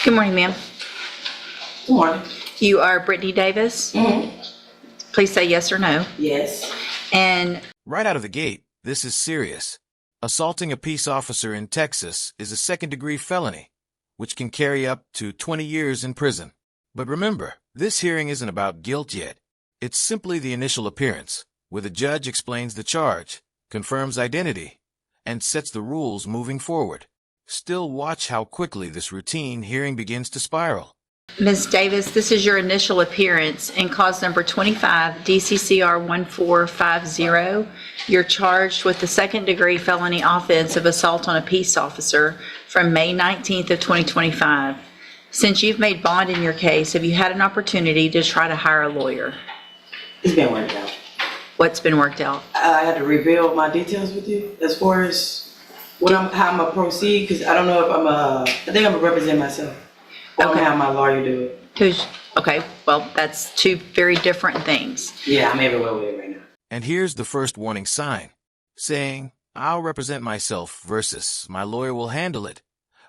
Good morning, ma'am. Good morning. You are Brittany Davis. Mm-hmm. Please say yes or no. Yes. And Right out of the gate, this is serious. Assaulting a peace officer in Texas is a second-degree felony, which can carry up to 20 years in prison. But remember, this hearing isn't about guilt yet. It's simply the initial appearance, where the judge explains the charge, confirms identity, and sets the rules moving forward. Still, watch how quickly this routine hearing begins to spiral. Ms. Davis, this is your initial appearance in cause number 25, DCCR 1450. You're charged with the second-degree felony offense of assault on a peace officer from May 19th of 2025. Since you've made bond in your case, have you had an opportunity to try to hire a lawyer? It's been worked out. What's been worked out? I had to reveal my details with you as far as how I'm gonna proceed, because I don't know if I think I'm gonna represent myself. Or I'm Okay. gonna have my lawyer do it. Okay, well, that's two very different things. Yeah, I'm everywhere with it right now. And here's the first warning sign, saying, "I'll represent myself" versus "my lawyer will handle it"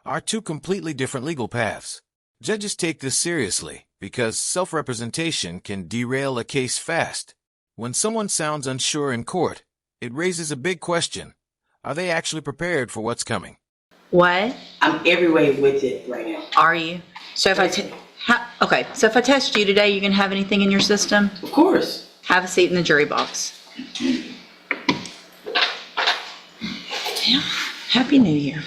are two completely different legal paths. Judges take this seriously because self-representation can derail a case fast. When someone sounds unsure in court, it raises a big question. Are they actually prepared for what's coming? What I'm everywhere with it right now. are you? So if I test you today, you can have anything in your system? Of course. Have a seat in the jury box. Yeah. Happy New Year.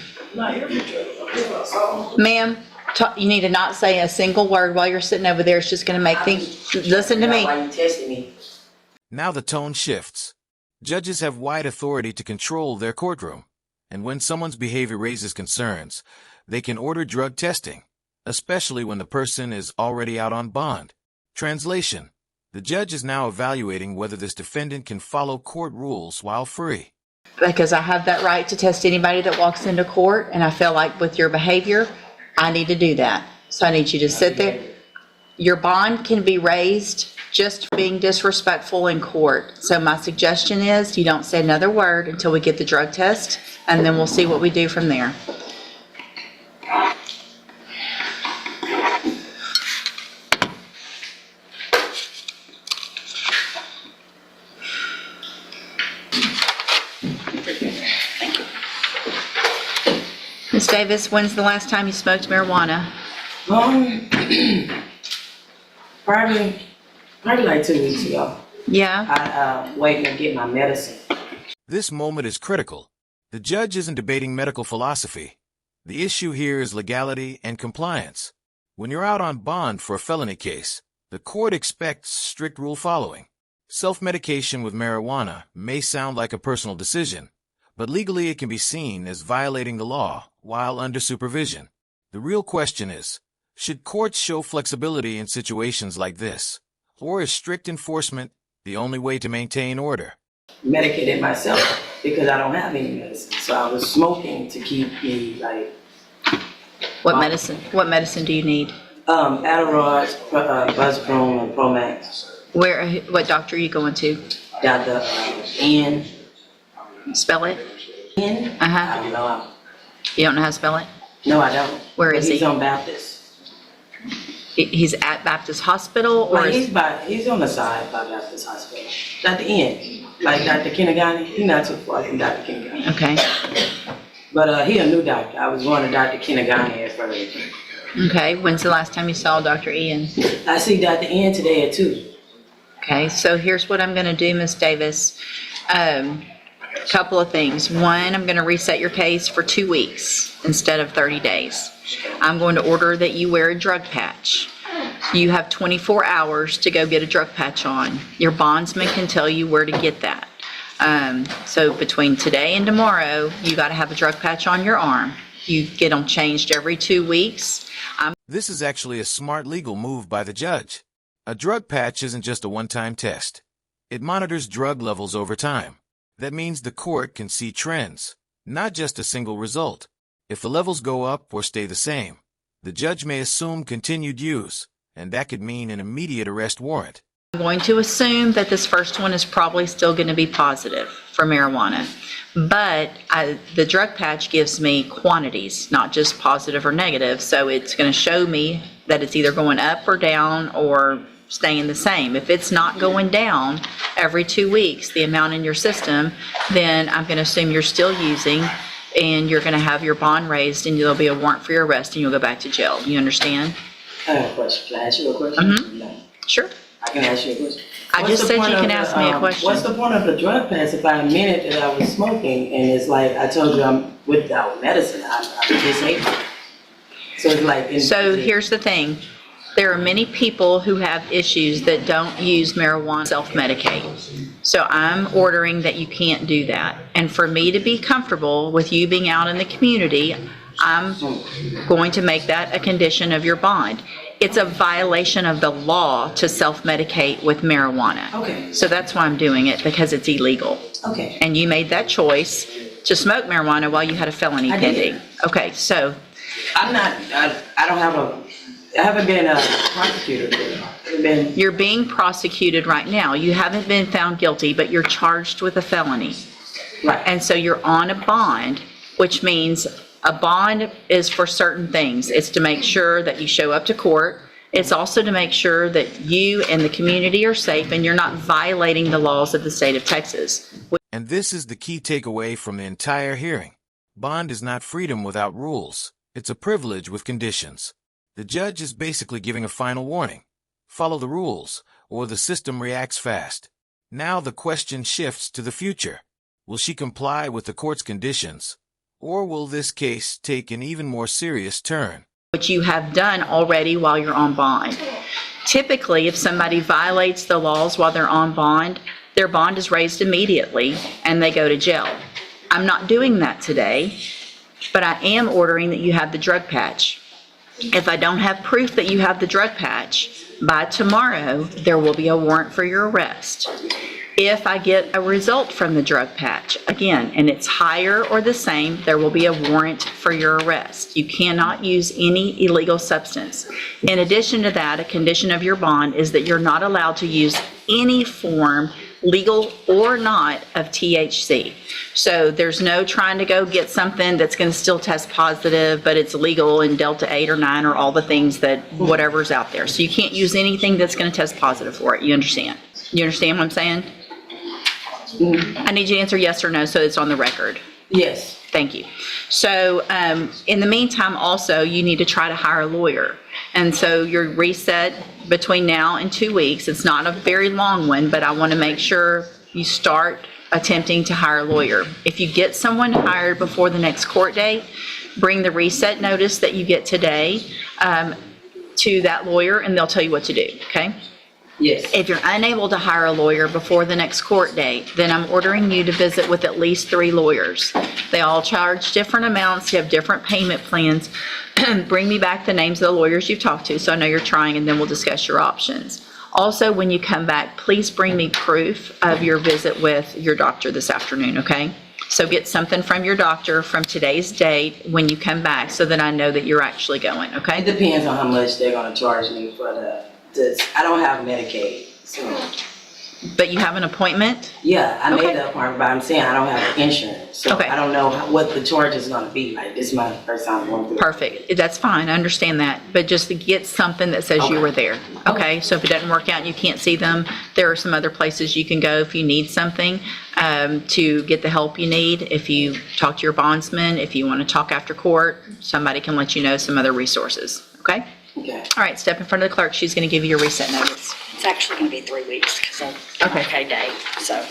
Ma'am, you need to not say a single word while you're sitting over there. It's just going to make things. Listen to me. Why you testing me? Now the tone shifts. Judges have wide authority to control their courtroom, and when someone's behavior raises concerns, they can order drug testing, especially when the person is already out on bond. Translation: the judge is now evaluating whether this defendant can follow court rules while free. Because I have that right to test anybody that walks into court, and I feel like with your behavior, I need to do that. So I need you to sit there. Your bond can be raised just for being disrespectful in court. So my suggestion is you don't say another word until we get the drug test, and then we'll see what we do from there. Ms. Davis, when's the last time you smoked marijuana? Probably like 2 weeks ago. Yeah? I waiting to get my medicine. This moment is critical. The judge isn't debating medical philosophy. The issue here is legality and compliance. When you're out on bond for a felony case, the court expects strict rule following. Self-medication with marijuana may sound like a personal decision, but legally it can be seen as violating the law while under supervision. The real question is, should courts show flexibility in situations like this, or is strict enforcement the only way to maintain order? Medicated myself because I don't have any medicine. So I was smoking to keep me like. What medicine? What medicine do you need? Adderall, Buzzcrone, and Promax. What doctor are you going to? Dr. N. Spell it. N? Uh-huh. I don't know. You don't know how to spell it? No, I don't. Where But is he? He's on Baptist. He's at Baptist Hospital, or Like he's on the side by Baptist Hospital. Dr. N. Like Dr. Kinagani. He's not too far from Dr. Kinagani. okay. But he a new doctor. I was going to Dr. Kinagani at first. Okay. When's the last time you saw Dr. Ian? I see Dr. N today at 2. Okay. So here's what I'm going to do, Miss Davis. Couple of things. One, I'm going to reset your case for 2 weeks instead of 30 days. I'm going to order that you wear a drug patch. You have 24 hours to go get a drug patch on. Your bondsman can tell you where to get that. So between today and tomorrow, you got to have a drug patch on your arm. You get them changed every 2 weeks. This is actually a smart legal move by the judge. A drug patch isn't just a one-time test. It monitors drug levels over time. That means the court can see trends, not just a single result. If the levels go up or stay the same, the judge may assume continued use, and that could mean an immediate arrest warrant. I'm going to assume that this first one is probably still going to be positive for marijuana. But the drug patch gives me quantities, not just positive or negative. So it's going to show me that it's either going up or down or staying the same. If it's not going down every 2 weeks, the amount in your system, then I'm going to assume you're still using, and you're going to have your bond raised, and there'll be a warrant for your arrest, and you'll go back to jail. You understand? I have a question. Can I ask you a question? No. Sure. I can ask you a question. I just said you can ask me a question. What's the point of the drug pass if I admitted that I was smoking and it's like I told you I'm without medicine, I'm disabled. So it's like. So here's the thing. There are many people who have issues that don't use marijuana, self-medicate. So I'm ordering that you can't do that. And for me to be comfortable with you being out in the community, I'm going to make that a condition of your bond. It's a violation of the law to self-medicate with marijuana. Okay. So that's why I'm doing it, because it's illegal. Okay. And you made that choice to smoke marijuana while you had a felony I pending. did. Okay, so. I haven't been prosecuted. You're being prosecuted right now. You haven't been found guilty, but you're charged with a felony. Right. And so you're on a bond, which means a bond is for certain things. It's to make sure that you show up to court. It's also to make sure that you and the community are safe and you're not violating the laws of the state of Texas. And this is the key takeaway from the entire hearing. Bond is not freedom without rules. It's a privilege with conditions. The judge is basically giving a final warning. Follow the rules, or the system reacts fast. Now the question shifts to the future. Will she comply with the court's conditions? Or will this case take an even more serious turn? Which you have done already while you're on bond. Typically, if somebody violates the laws while they're on bond, their bond is raised immediately and they go to jail. I'm not doing that today, but I am ordering that you have the drug patch. If I don't have proof that you have the drug patch, by tomorrow, there will be a warrant for your arrest. If I get a result from the drug patch, again, and it's higher or the same, there will be a warrant for your arrest. You cannot use any illegal substance. In addition to that, a condition of your bond is that you're not allowed to use any form, legal or not, of THC. So there's no trying to go get something that's going to still test positive, but it's legal in Delta 8 or 9 or all the things that whatever's out there. So you can't use anything that's going to test positive for it. You understand? You understand what I'm saying? I need you to answer yes or no so it's on the record. Yes. Thank you. So in the meantime, also, you need to try to hire a lawyer. And so your reset between now and 2 weeks, it's not a very long one, but I want to make sure you start attempting to hire a lawyer. If you get someone hired before the next court date, bring the reset notice that you get today to that lawyer and they'll tell you what to do, okay? Yes. If you're unable to hire a lawyer before the next court date, then I'm ordering you to visit with at least 3 lawyers. They all charge different amounts, you have different payment plans. Bring me back the names of the lawyers you've talked to so I know you're trying, and then we'll discuss your options. Also, when you come back, please bring me proof of your visit with your doctor this afternoon, okay? So get something from your doctor from today's date when you come back so that I know that you're actually going, It okay? depends on how much they're gonna charge me for I don't have Medicaid, so. But you have an appointment? Yeah, I Okay. made the appointment, but I'm saying I don't have insurance, so Okay. I don't know what the charge is gonna be. Like, this is my first time going through. Perfect. That's fine. I understand that. But just to get something that says you Okay. were there. Okay? So if it doesn't work out and you can't see them, there are some other places you can go if you need something to get the help you need. If you talk to your bondsman, if you want to talk after court, somebody can let you know some other resources. Okay? Okay. All right. Step in front of the clerk. She's going to give you your reset notice. It's actually going to be 3 weeks because of Okay. my payday, so.